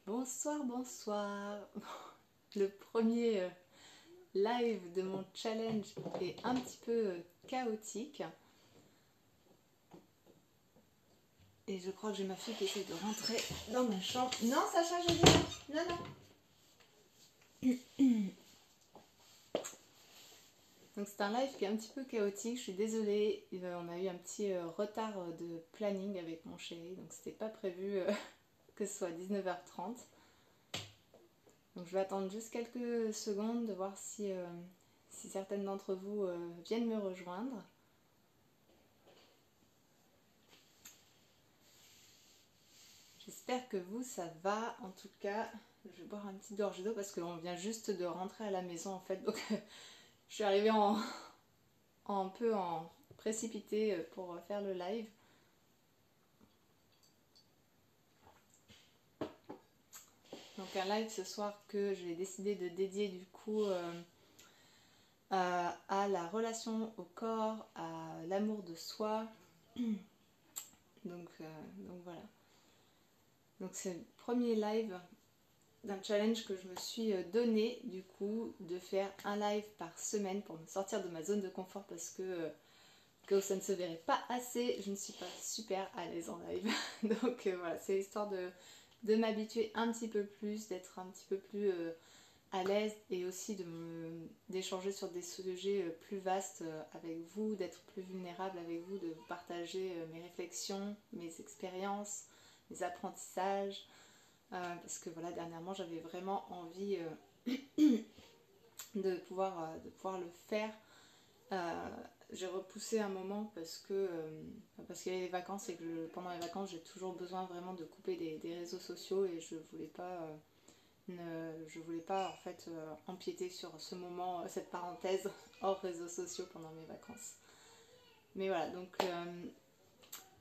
Bonsoir, bonsoir. Le premier live de mon challenge est un petit peu chaotique. Et je crois que j'ai ma fille qui essaie de rentrer dans ma chambre. Non, Sacha, je viens. Non, non. Donc c'est un live qui est un petit peu chaotique. Je suis désolée. On a eu un petit retard de planning avec mon chéri. Donc c'était pas prévu que ce soit 19h30. Donc je vais attendre juste quelques secondes de voir si certaines d'entre vous viennent me rejoindre. J'espère que vous, ça va. En tout cas, je vais boire un petit gorgée d'eau parce qu'on vient juste de rentrer à la maison en fait. Donc je suis arrivée un peu en précipité pour faire le live. Donc un live ce soir que j'ai décidé de dédier du coup à la relation au corps, à l'amour de soi. Donc voilà. Donc c'est le premier live d'un challenge que je me suis donné du coup de faire un live par semaine pour me sortir de ma zone de confort parce que ça ne se verrait pas assez, je ne suis pas super à l'aise en live. Donc voilà, c'est histoire de m'habituer un petit peu plus, d'être un petit peu plus à l'aise et aussi d'échanger sur des sujets plus vastes avec vous, d'être plus vulnérable avec vous, de partager mes réflexions, mes expériences, mes apprentissages. Parce que voilà, dernièrement j'avais vraiment envie de pouvoir le faire. J'ai repoussé un moment parce qu'il y a les vacances et que pendant les vacances j'ai toujours besoin vraiment de couper des réseaux sociaux et je voulais pas en fait empiéter sur ce moment, cette parenthèse hors réseaux sociaux pendant mes vacances. Mais voilà, donc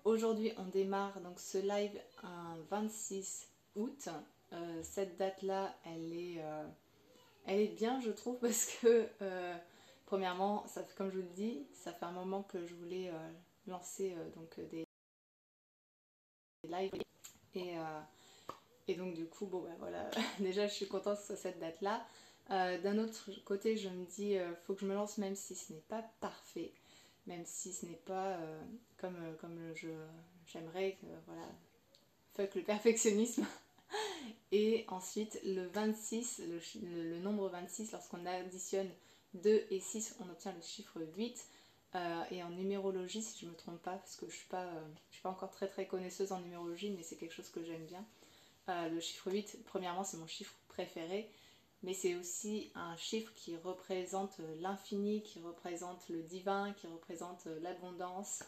aujourd'hui on démarre donc ce live un 26 août. Cette date là elle est bien je trouve parce que premièrement, comme je vous le dis, ça fait un moment que je voulais lancer des lives et donc du coup bon bah voilà déjà je suis contente que ce soit cette date là. D'un autre côté je me dis faut que je me lance même si ce n'est pas parfait, même si ce n'est pas comme j'aimerais, voilà, fuck le perfectionnisme. Et ensuite le 26, le nombre 26, lorsqu'on additionne 2 et 6, on obtient le chiffre 8. Et en numérologie, si je ne me trompe pas, parce que je suis pas encore très connaisseuse en numérologie, mais c'est quelque chose que j'aime bien. Le chiffre 8, premièrement, c'est mon chiffre préféré, mais c'est aussi un chiffre qui représente l'infini, qui représente le divin, qui représente l'abondance.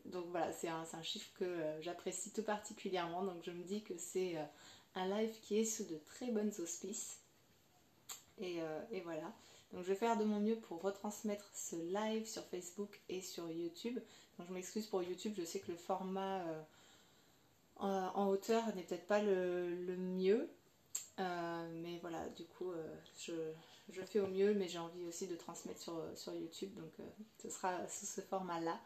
Donc voilà, c'est un chiffre que j'apprécie tout particulièrement, donc je me dis que c'est un live qui est sous de très bonnes auspices. Et voilà. Donc je vais faire de mon mieux pour retransmettre ce live sur Facebook et sur YouTube. Donc je m'excuse pour YouTube, je sais que le format en hauteur n'est peut-être pas le mieux. Mais voilà, du coup je fais au mieux, mais j'ai envie aussi de transmettre sur YouTube. Donc ce sera sous ce format-là.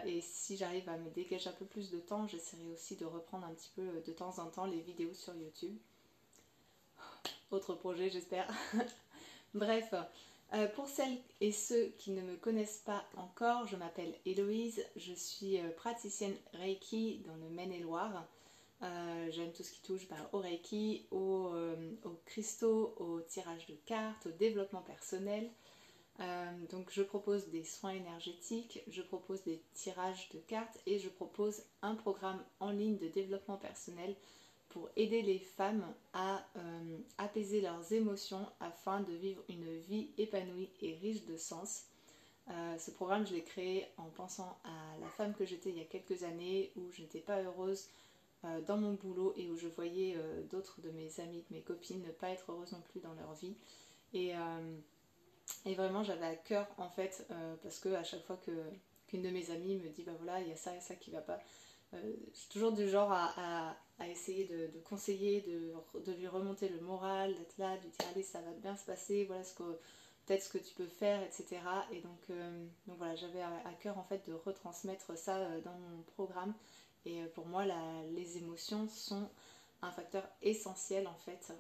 Et si j'arrive à me dégager un peu plus de temps, j'essaierai aussi de reprendre un petit peu de temps en temps les vidéos sur YouTube. Autre projet, j'espère. Bref, pour celles et ceux qui ne me connaissent pas encore, je m'appelle Héloïse, je suis praticienne Reiki dans le Maine-et-Loire. J'aime tout ce qui touche au Reiki, aux cristaux, au tirage de cartes, au développement personnel. Donc je propose des soins énergétiques, je propose des tirages de cartes et je propose un programme en ligne de développement personnel pour aider les femmes à apaiser leurs émotions afin de vivre une vie épanouie et riche de sens. Ce programme, je l'ai créé en pensant à la femme que j'étais il y a quelques années où je n'étais pas heureuse dans mon boulot et où je voyais d'autres de mes amies, de mes copines ne pas être heureuses non plus dans leur vie. Et vraiment j'avais à cœur en fait parce que à chaque fois qu'une de mes amies me dit bah voilà il y a ça et ça qui va pas, je suis toujours du genre à essayer de conseiller, de lui remonter le moral, d'être là, de lui dire allez ça va bien se passer, voilà peut-être ce que tu peux faire, etc. Et donc voilà, j'avais à cœur en fait de retransmettre ça dans mon programme. Et pour moi les émotions sont un facteur essentiel en fait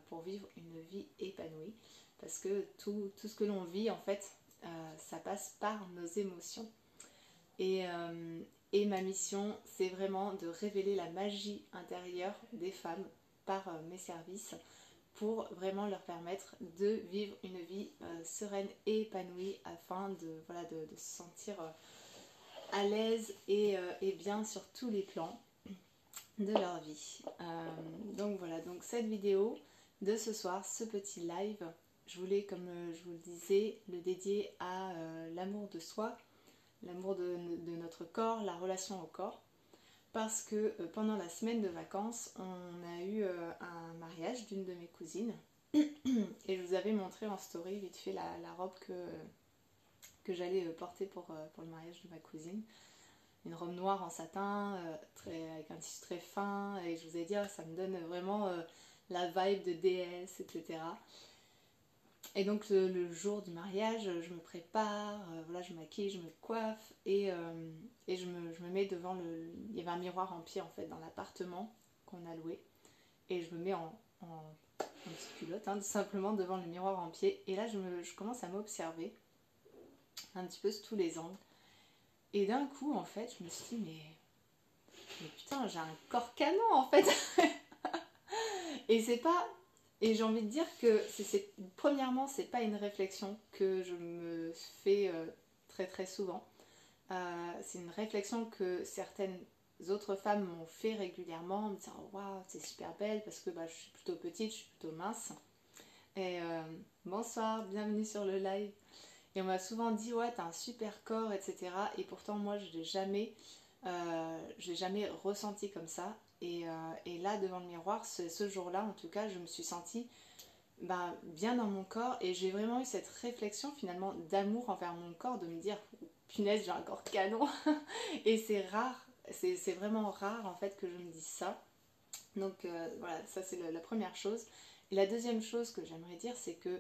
pour vivre une vie épanouie. Parce que tout ce que l'on vit en fait, ça passe par nos émotions. Et ma mission, c'est vraiment de révéler la magie intérieure des femmes par mes services pour vraiment leur permettre de vivre une vie sereine et épanouie afin de se sentir à l'aise et bien sur tous les plans de leur vie. Donc voilà, donc cette vidéo de ce soir, ce petit live, je voulais, comme je vous le disais, le dédier à l'amour de soi, l'amour de notre corps, la relation au corps. Parce que pendant la semaine de vacances, on a eu un mariage d'une de mes cousines. Et je vous avais montré en story vite fait la robe que j'allais porter pour le mariage de ma cousine. Une robe noire en satin, avec un tissu très fin. Et je vous ai dit, ça me donne vraiment la vibe de déesse, etc. Et donc le jour du mariage, je me prépare, voilà, je maquille, je me coiffe et je me mets devant le... Il y avait un miroir en pied en fait dans l'appartement qu'on a loué. Et je me mets en petite culotte, hein, tout simplement devant le miroir en pied. Et là, je commence à m'observer un petit peu sous tous les angles. Et d'un coup, en fait, je me suis dit, mais putain, j'ai un corps canon en fait. Et c'est pas... Et j'ai envie de dire que, premièrement, c'est pas une réflexion que je me fais très très souvent. C'est une réflexion que certaines autres femmes m'ont fait régulièrement, en me disant waouh, t'es super belle parce que je suis plutôt petite, je suis plutôt mince. Et bonsoir, bienvenue sur le live. Et on m'a souvent dit ouais, t'as un super corps, etc. Et pourtant, moi, je l'ai jamais ressenti comme ça. Et là, devant le miroir, ce jour-là, en tout cas, je me suis sentie bien dans mon corps. Et j'ai vraiment eu cette réflexion finalement d'amour envers mon corps, de me dire punaise, j'ai un corps canon. Et c'est rare, c'est vraiment rare en fait que je me dise ça. Donc voilà, ça c'est la première chose. Et la deuxième chose que j'aimerais dire, c'est que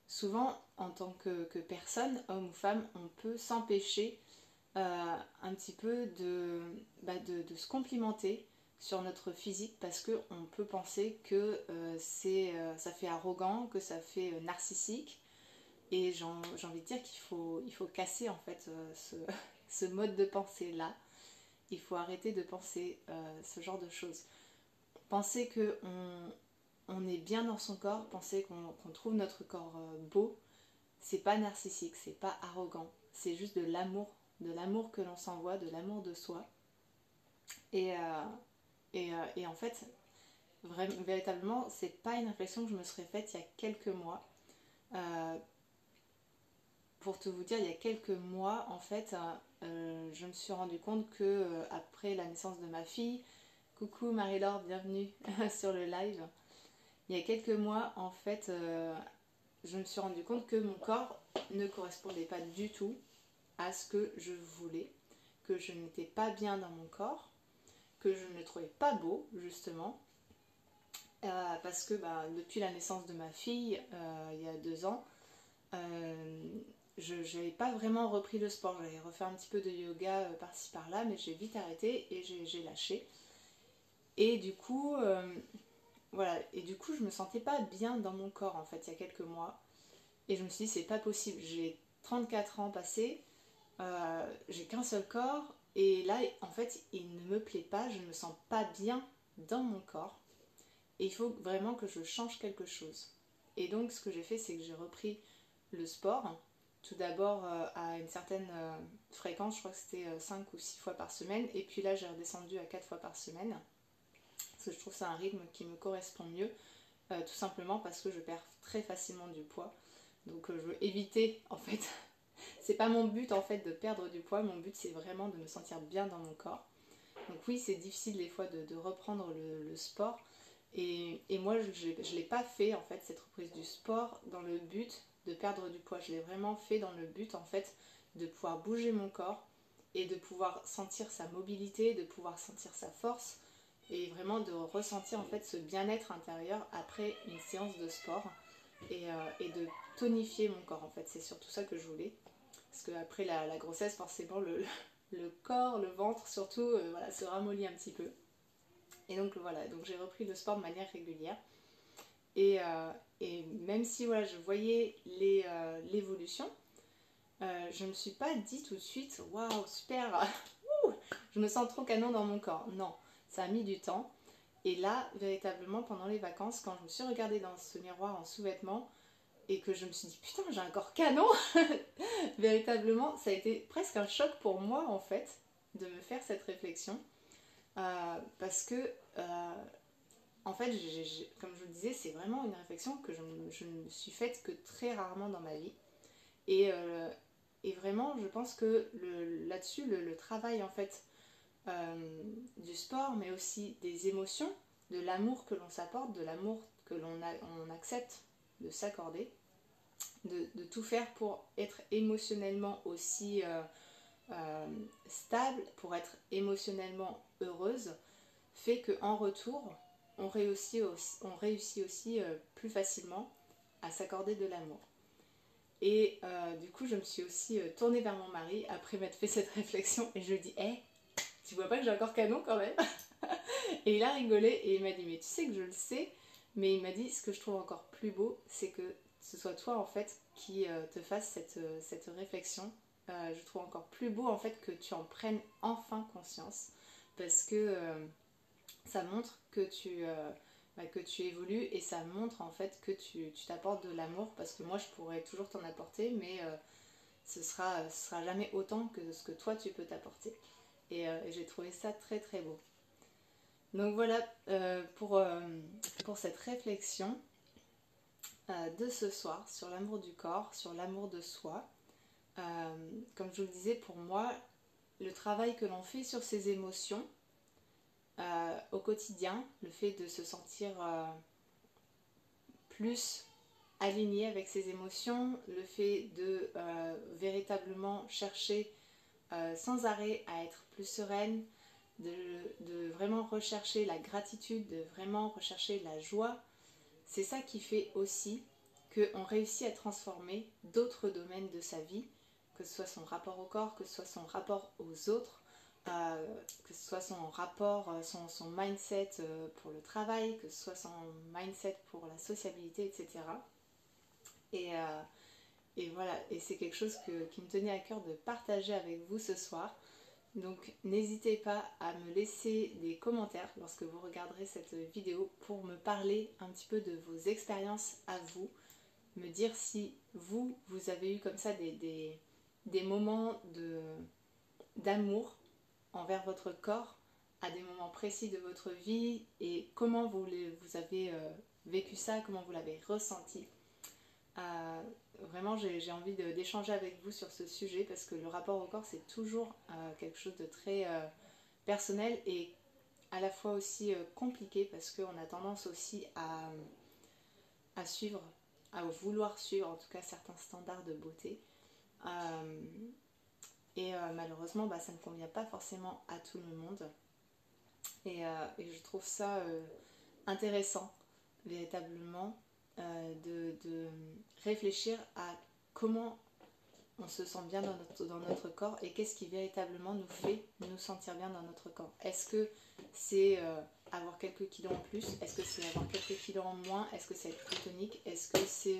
souvent, en tant que personne, homme ou femme, on peut s'empêcher un petit peu de se complimenter sur notre physique parce qu'on peut penser que ça fait arrogant, que ça fait narcissique. Et j'ai envie de dire qu'il faut casser en fait ce mode de pensée là. Il faut arrêter de penser ce genre de choses. Penser qu'on est bien dans son corps, penser qu'on trouve notre corps beau, c'est pas narcissique, c'est pas arrogant. C'est juste de l'amour que l'on s'envoie, de l'amour de soi. Et en fait, véritablement, c'est pas une réflexion que je me serais faite il y a quelques mois. Pour tout vous dire, il y a quelques mois, en fait, je me suis rendu compte que après la naissance de ma fille, coucou Marie-Laure, bienvenue sur le live. Il y a quelques mois, en fait, je me suis rendu compte que mon corps ne correspondait pas du tout à ce que je voulais, que je n'étais pas bien dans mon corps, que je ne le trouvais pas beau, justement. Parce que depuis la naissance de ma fille, il y a 2 ans, je n'avais pas vraiment repris le sport. J'avais refait un petit peu de yoga par-ci par-là, mais j'ai vite arrêté et j'ai lâché. Et du coup, voilà. Et du coup, je me sentais pas bien dans mon corps en fait il y a quelques mois. Et je me suis dit, c'est pas possible. J'ai 34 ans passés, j'ai qu'un seul corps. Et là, en fait, il ne me plaît pas, je ne me sens pas bien dans mon corps. Et il faut vraiment que je change quelque chose. Et donc, ce que j'ai fait, c'est que j'ai repris le sport. Tout d'abord à une certaine fréquence, je crois que c'était 5 ou 6 fois par semaine. Et puis là, j'ai redescendu à 4 fois par semaine. Parce que je trouve que c'est un rythme qui me correspond mieux. Tout simplement parce que je perds très facilement du poids. Donc je veux éviter, en fait, c'est pas mon but en fait de perdre du poids, mon but c'est vraiment de me sentir bien dans mon corps. Donc oui, c'est difficile des fois de reprendre le sport. Et moi, je ne l'ai pas fait en fait, cette reprise du sport dans le but de perdre du poids. Je l'ai vraiment fait dans le but en fait de pouvoir bouger mon corps et de pouvoir sentir sa mobilité, de pouvoir sentir sa force et vraiment de ressentir en fait ce bien-être intérieur après une séance de sport et de tonifier mon corps en fait. C'est surtout ça que je voulais. Parce qu'après la grossesse, forcément, le corps, le ventre surtout, voilà, se ramollit un petit peu. Et donc voilà, donc j'ai repris le sport de manière régulière. Et même si voilà, je voyais l'évolution, je ne me suis pas dit tout de suite waouh, super, je me sens trop canon dans mon corps. Non, ça a mis du temps. Et là, véritablement, pendant les vacances, quand je me suis regardée dans ce miroir en sous-vêtements et que je me suis dit putain, j'ai un corps canon, véritablement, ça a été presque un choc pour moi en fait de me faire cette réflexion. Parce que en fait, comme je vous le disais, c'est vraiment une réflexion que je ne me suis faite que très rarement dans ma vie. Et, et vraiment, je pense que là-dessus, le travail en fait du sport, mais aussi des émotions, de l'amour que l'on s'apporte, de l'amour que on accepte de s'accorder, de tout faire pour être émotionnellement aussi stable, pour être émotionnellement heureuse, fait qu'en retour, on réussit aussi plus facilement à s'accorder de l'amour. Et du coup, je me suis aussi tournée vers mon mari après m'être fait cette réflexion et je lui ai dit hey, tu vois pas que j'ai un corps canon quand même? Et il a rigolé et il m'a dit mais tu sais que je le sais, mais il m'a dit ce que je trouve encore plus beau, c'est que ce soit toi en fait qui te fasse cette réflexion. Je trouve encore plus beau en fait que tu en prennes enfin conscience parce que ça montre que tu évolues et ça montre en fait que tu t'apportes de l'amour parce que moi je pourrais toujours t'en apporter mais ce sera jamais autant que ce que toi tu peux t'apporter. Et j'ai trouvé ça très très beau. Donc voilà pour cette réflexion de ce soir sur l'amour du corps, sur l'amour de soi. Comme je vous le disais, pour moi, le travail que l'on fait sur ces émotions au quotidien, le fait de se sentir plus aligné avec ses émotions, le fait de véritablement chercher sans arrêt à être plus sereine, de vraiment rechercher la gratitude, de vraiment rechercher la joie, c'est ça qui fait aussi qu'on réussit à transformer d'autres domaines de sa vie, que ce soit son rapport au corps, que ce soit son rapport aux autres, que ce soit son rapport, son mindset pour le travail, que ce soit son mindset pour la sociabilité, etc. Et voilà, et c'est quelque chose qui me tenait à cœur de partager avec vous ce soir. Donc n'hésitez pas à me laisser des commentaires lorsque vous regarderez cette vidéo pour me parler un petit peu de vos expériences à vous, me dire si vous avez eu comme ça des moments d'amour envers votre corps à des moments précis de votre vie et comment vous avez vécu ça, comment vous l'avez ressenti. Vraiment j'ai envie d'échanger avec vous sur ce sujet parce que le rapport au corps c'est toujours quelque chose de très personnel et à la fois aussi compliqué parce qu'on a tendance aussi à suivre, à vouloir suivre en tout cas certains standards de beauté et malheureusement ça ne convient pas forcément à tout le monde et je trouve ça intéressant véritablement de réfléchir à comment on se sent bien dans notre corps et qu'est-ce qui véritablement nous fait nous sentir bien dans notre corps. Est-ce que c'est avoir quelques kilos en plus? Est-ce que c'est avoir quelques kilos en moins? Est-ce que c'est être plus tonique? Est-ce que c'est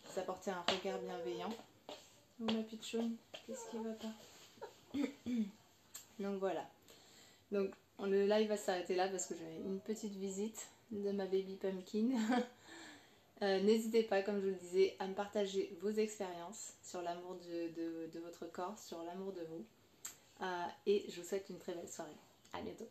s'apporter un regard bienveillant? Oh ma pitchoune, qu'est-ce qui va pas? Donc voilà. Donc le live va s'arrêter là parce que j'avais une petite visite de ma baby pumpkin. N'hésitez pas, comme je vous le disais, à me partager vos expériences sur l'amour de votre corps, sur l'amour de vous. Et je vous souhaite une très belle soirée. À bientôt.